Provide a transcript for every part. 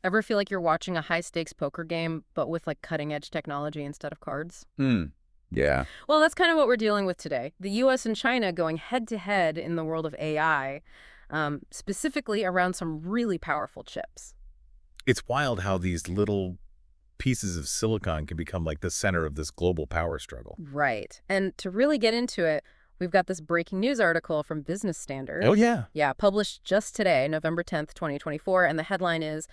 Ever feel like you're watching a high-stakes poker game, but with like cutting-edge technology instead of cards? Yeah. Well, that's kind of what we're dealing with today. The U.S. and China going head-to-head in the world of AI, specifically around some really powerful chips. It's wild how these little pieces of silicon can become like the center of this global power struggle. Right. And to really get into it, we've got this breaking news article from Business Standard. Oh, yeah. Yeah, published just today, November 10th, 2024, and the headline is,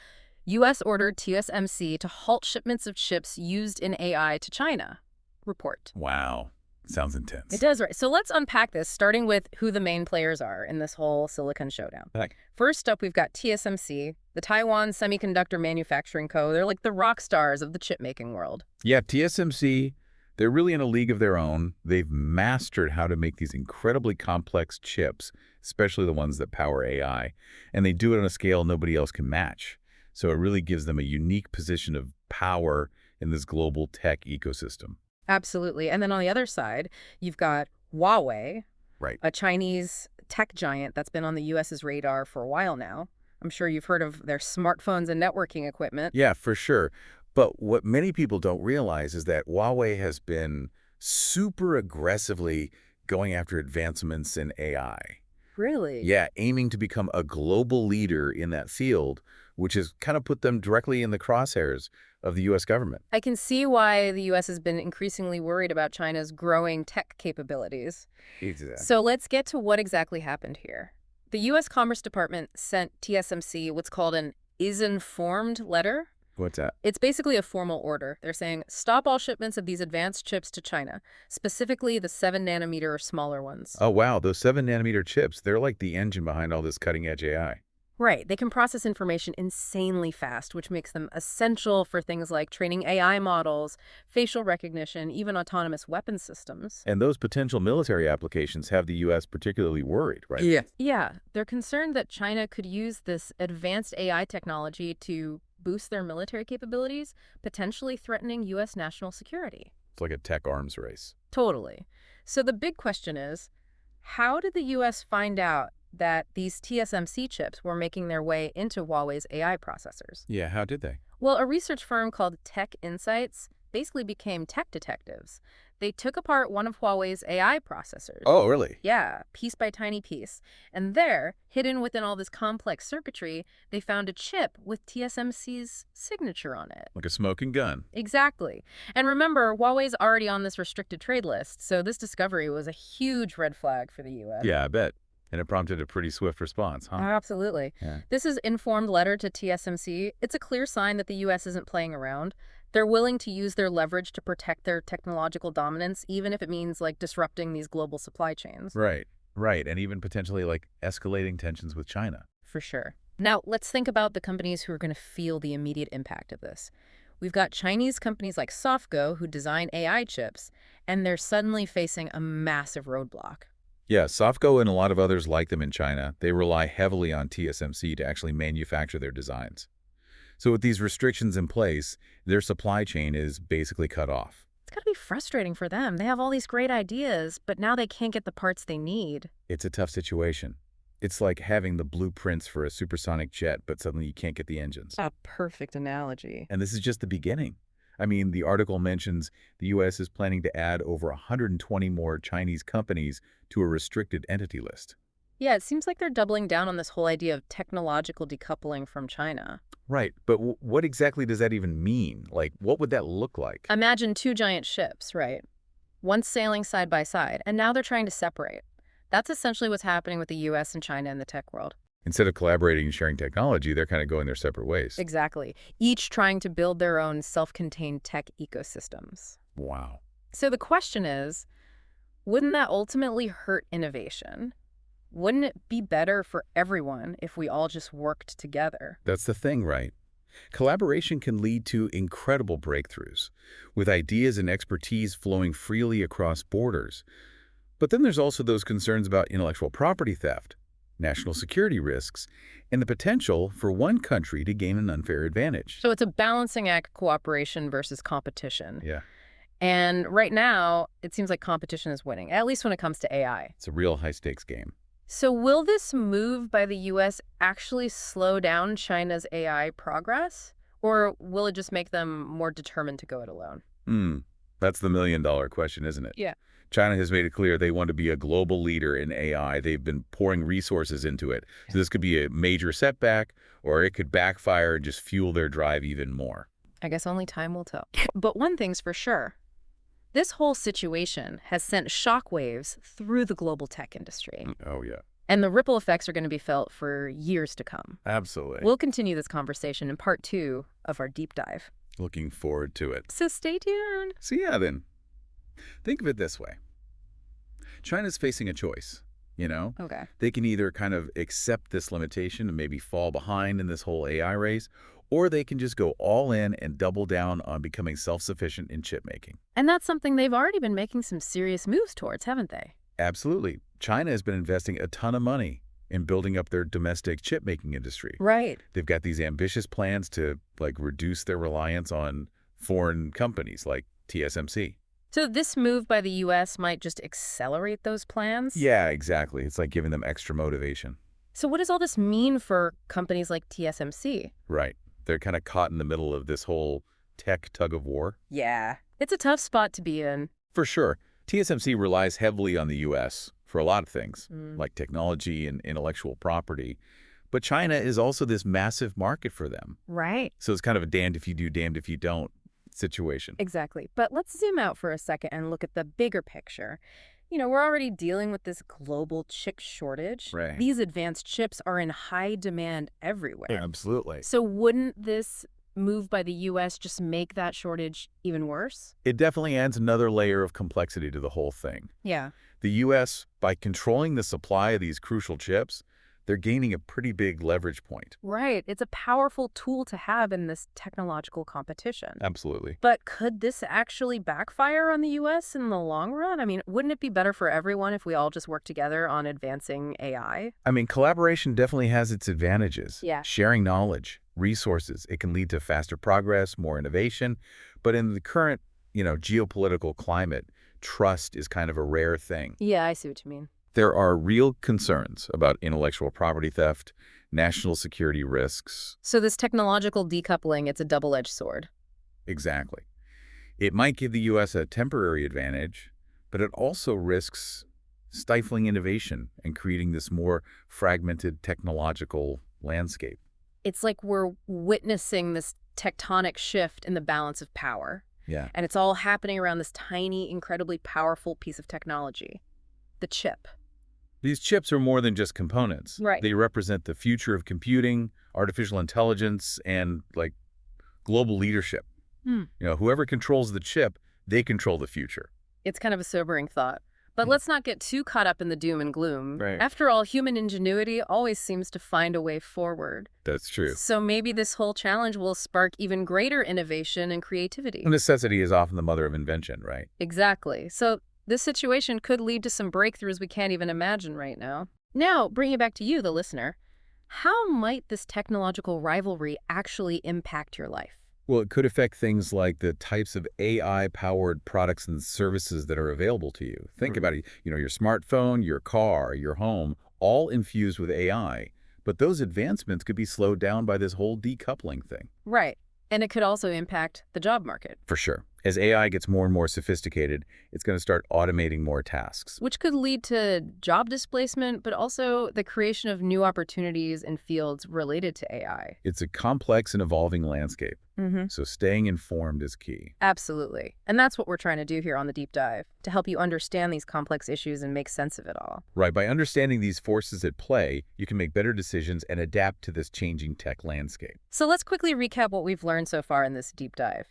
U.S. ordered TSMC to halt shipments of chips used in AI to China. Report. Wow. Sounds intense. It does, right. So let's unpack this, starting with who the main players are in this whole silicon showdown. Heck. First up, we've got TSMC, the Taiwan Semiconductor Manufacturing Co. They're like the rock stars of the chip-making world. Yeah, TSMC, they're really in a league of their own. They've mastered how to make these incredibly complex chips, especially the ones that power AI, and they do it on a scale nobody else can match. So it really gives them a unique position of power in this global tech ecosystem. Absolutely. And then on the other side, you've got Huawei, Right. a Chinese tech giant that's been on the U.S.'s radar for a while now. I'm sure you've heard of their smartphones and networking equipment. Yeah, for sure. But what many people don't realize is that Huawei has been super aggressively going after advancements in AI. Really? Yeah, aiming to become a global leader in that field, which has kind of put them directly in the crosshairs of the U.S. government. I can see why the U.S. has been increasingly worried about China's growing tech capabilities. Exactly. So let's get to what exactly happened here. The U.S. Commerce Department sent TSMC what's called an is-informed letter. What's that? It's basically a formal order. They're saying, stop all shipments of these advanced chips to China, specifically the 7-nanometer or smaller ones. Oh, wow. Those 7-nanometer chips, they're like the engine behind all this cutting-edge AI. Right. They can process information insanely fast, which makes them essential for things like training AI models, facial recognition, even autonomous weapon systems. And those potential military applications have the U.S. particularly worried, right? Yeah. They're concerned that China could use this advanced AI technology to boost their military capabilities, potentially threatening U.S. national security. It's like a tech arms race. Totally. So the big question is, how did the U.S. find out that these TSMC chips were making their way into Huawei's AI processors? Yeah, how did they? Well, a research firm called Tech Insights basically became tech detectives. They took apart one of Huawei's AI processors. Oh, really? Yeah, piece by tiny piece. And there, hidden within all this complex circuitry, they found a chip with TSMC's signature on it. Like a smoking gun. Exactly. And remember, Huawei's already on this restricted trade list, so this discovery was a huge red flag for the U.S. Yeah, I bet. And it prompted a pretty swift response, huh? Absolutely. Yeah. This is informed letter to TSMC. It's a clear sign that the U.S. isn't playing around. They're willing to use their leverage to protect their technological dominance, even if it means like disrupting these global supply chains. Right. And even potentially like escalating tensions with China. For sure. Now, let's think about the companies who are going to feel the immediate impact of this. We've got Chinese companies like SoftGo who design AI chips, and they're suddenly facing a massive roadblock. Yeah, SoftGo and a lot of others like them in China, they rely heavily on TSMC to actually manufacture their designs. So with these restrictions in place, their supply chain is basically cut off. It's got to be frustrating for them. They have all these great ideas, but now they can't get the parts they need. It's a tough situation. It's like having the blueprints for a supersonic jet, but suddenly you can't get the engines. A perfect analogy. And this is just the beginning. I mean, the article mentions the U.S. is planning to add over 120 more Chinese companies to a restricted entity list. Yeah, it seems like they're doubling down on this whole idea of technological decoupling from China. Right, but what exactly does that even mean? Like, what would that look like? Imagine two giant ships, right? Once sailing side by side, and now they're trying to separate. That's essentially what's happening with the U.S. and China in the tech world. Instead of collaborating and sharing technology, they're kind of going their separate ways. Exactly. Each trying to build their own self-contained tech ecosystems. Wow. So the question is, wouldn't that ultimately hurt innovation? Wouldn't it be better for everyone if we all just worked together? That's the thing, right? Collaboration can lead to incredible breakthroughs, with ideas and expertise flowing freely across borders. But then there's also those concerns about intellectual property theft, national security risks, and the potential for one country to gain an unfair advantage. So it's a balancing act, cooperation versus competition. Yeah. And right now, it seems like competition is winning, at least when it comes to AI. It's a real high-stakes game. So will this move by the U.S. actually slow down China's AI progress? Or will it just make them more determined to go it alone? That's the million-dollar question, isn't it? Yeah. China has made it clear they want to be a global leader in AI. They've been pouring resources into it. So this could be a major setback, or it could backfire and just fuel their drive even more. I guess only time will tell. But one thing's for sure. This whole situation has sent shockwaves through the global tech industry. Oh, yeah. And the ripple effects are going to be felt for years to come. Absolutely. We'll continue this conversation in part 2 of our deep dive. Looking forward to it. So stay tuned. See ya then. Think of it this way. China's facing a choice, you know? Okay. They can either kind of accept this limitation and maybe fall behind in this whole AI race, or they can just go all in and double down on becoming self-sufficient in chip making. And that's something they've already been making some serious moves towards, haven't they? Absolutely. China has been investing a ton of money in building up their domestic chip making industry. Right. They've got these ambitious plans to reduce their reliance on foreign companies like TSMC. So this move by the U.S. might just accelerate those plans? Yeah, exactly. It's like giving them extra motivation. So what does all this mean for companies like TSMC? Right. They're kind of caught in the middle of this whole tech tug of war. Yeah. It's a tough spot to be in. For sure. TSMC relies heavily on the U.S. for a lot of things, like technology and intellectual property. But China is also this massive market for them. Right. So it's kind of a damned if you do, damned if you don't situation. Exactly. But let's zoom out for a second and look at the bigger picture. You know, we're already dealing with this global chip shortage. Right. These advanced chips are in high demand everywhere. Absolutely. So wouldn't this move by the U.S. just make that shortage even worse? It definitely adds another layer of complexity to the whole thing. Yeah. The U.S., by controlling the supply of these crucial chips, they're gaining a pretty big leverage point. Right. It's a powerful tool to have in this technological competition. Absolutely. But could this actually backfire on the U.S. in the long run? I mean, wouldn't it be better for everyone if we all just work together on advancing AI? I mean, collaboration definitely has its advantages. Yeah. Sharing knowledge, resources, it can lead to faster progress, more innovation. But in the current, geopolitical climate, trust is kind of a rare thing. Yeah, I see what you mean. There are real concerns about intellectual property theft, national security risks. So this technological decoupling, it's a double-edged sword. Exactly. It might give the U.S. a temporary advantage, but it also risks stifling innovation and creating this more fragmented technological landscape. It's like we're witnessing this tectonic shift in the balance of power. Yeah. And it's all happening around this tiny, incredibly powerful piece of technology, the chip. These chips are more than just components. Right. They represent the future of computing, artificial intelligence, and, global leadership. Whoever controls the chip, they control the future. It's kind of a sobering thought. But let's not get too caught up in the doom and gloom. Right. After all, human ingenuity always seems to find a way forward. That's true. So maybe this whole challenge will spark even greater innovation and creativity. Necessity is often the mother of invention, right? Exactly. So this situation could lead to some breakthroughs we can't even imagine right now. Now, bring it back to you, the listener. How might this technological rivalry actually impact your life? Well, it could affect things like the types of AI-powered products and services that are available to you. Think about it. Your smartphone, your car, your home, all infused with AI. But those advancements could be slowed down by this whole decoupling thing. Right. And it could also impact the job market. For sure. As AI gets more and more sophisticated, it's going to start automating more tasks. Which could lead to job displacement, but also the creation of new opportunities in fields related to AI. It's a complex and evolving landscape. So staying informed is key. Absolutely. And that's what we're trying to do here on The Deep Dive, to help you understand these complex issues and make sense of it all. Right. By understanding these forces at play, you can make better decisions and adapt to this changing tech landscape. So let's quickly recap what we've learned so far in this deep dive.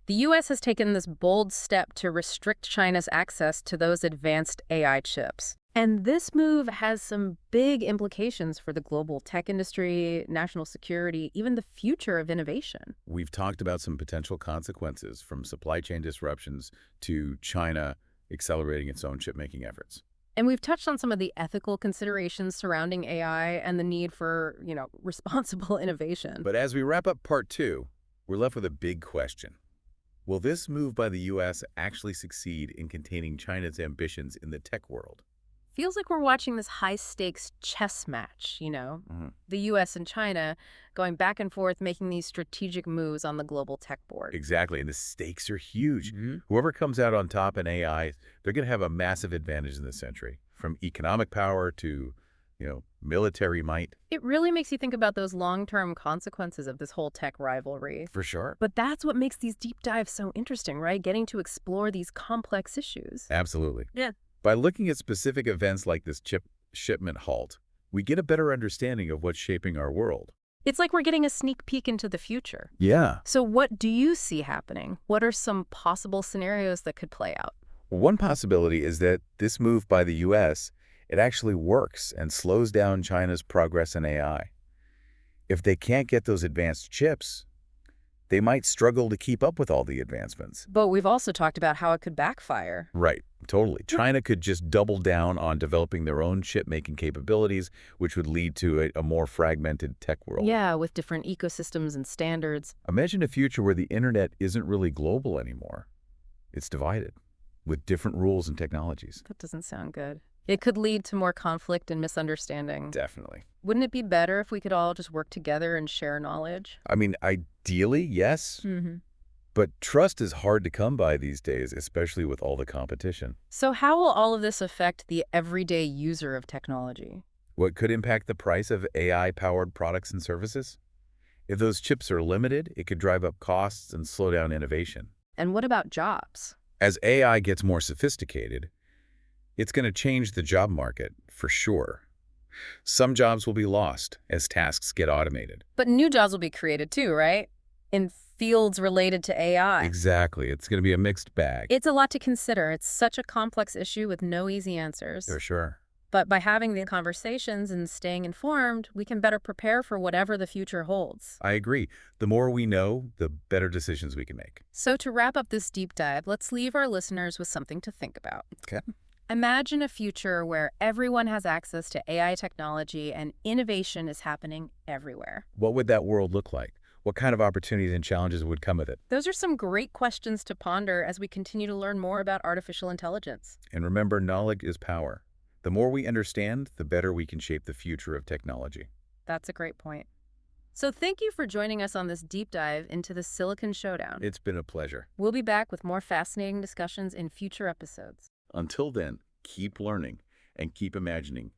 The U.S. has taken this bold step to restrict China's access to those advanced AI chips. And this move has some big implications for the global tech industry, national security, even the future of innovation. We've talked about some potential consequences, from supply chain disruptions to China accelerating its own chip-making efforts. And we've touched on some of the ethical considerations surrounding AI and the need for, responsible innovation. But as we wrap up part 2, we're left with a big question. Will this move by the U.S. actually succeed in containing China's ambitions in the tech world? Feels like we're watching this high-stakes chess match, the U.S. and China going back and forth, making these strategic moves on the global tech board. Exactly, and the stakes are huge. Whoever comes out on top in AI, they're going to have a massive advantage in this century, from economic power to, military might. It really makes you think about those long-term consequences of this whole tech rivalry. For sure. But that's what makes these deep dives so interesting, right? Getting to explore these complex issues. Absolutely. Yeah. By looking at specific events like this chip shipment halt, we get a better understanding of what's shaping our world. It's like we're getting a sneak peek into the future. Yeah. So what do you see happening? What are some possible scenarios that could play out? One possibility is that this move by the U.S., it actually works and slows down China's progress in AI. If they can't get those advanced chips, they might struggle to keep up with all the advancements. But we've also talked about how it could backfire. Right, totally. China could just double down on developing their own chip-making capabilities, which would lead to a more fragmented tech world. Yeah, with different ecosystems and standards. Imagine a future where the internet isn't really global anymore. It's divided, with different rules and technologies. That doesn't sound good. It could lead to more conflict and misunderstanding. Definitely. Wouldn't it be better if we could all just work together and share knowledge? I mean, ideally, yes. But trust is hard to come by these days, especially with all the competition. So how will all of this affect the everyday user of technology? What could impact the price of AI-powered products and services? If those chips are limited, it could drive up costs and slow down innovation. And what about jobs? As AI gets more sophisticated, it's going to change the job market, for sure. Some jobs will be lost as tasks get automated. But new jobs will be created too, right? In fields related to AI. Exactly. It's going to be a mixed bag. It's a lot to consider. It's such a complex issue with no easy answers. For sure. But by having the conversations and staying informed, we can better prepare for whatever the future holds. I agree. The more we know, the better decisions we can make. So to wrap up this deep dive, let's leave our listeners with something to think about. Okay. Imagine a future where everyone has access to AI technology and innovation is happening everywhere. What would that world look like? What kind of opportunities and challenges would come with it? Those are some great questions to ponder as we continue to learn more about artificial intelligence. And remember, knowledge is power. The more we understand, the better we can shape the future of technology. That's a great point. So thank you for joining us on this deep dive into the Silicon Showdown. It's been a pleasure. We'll be back with more fascinating discussions in future episodes. Until then, keep learning and keep imagining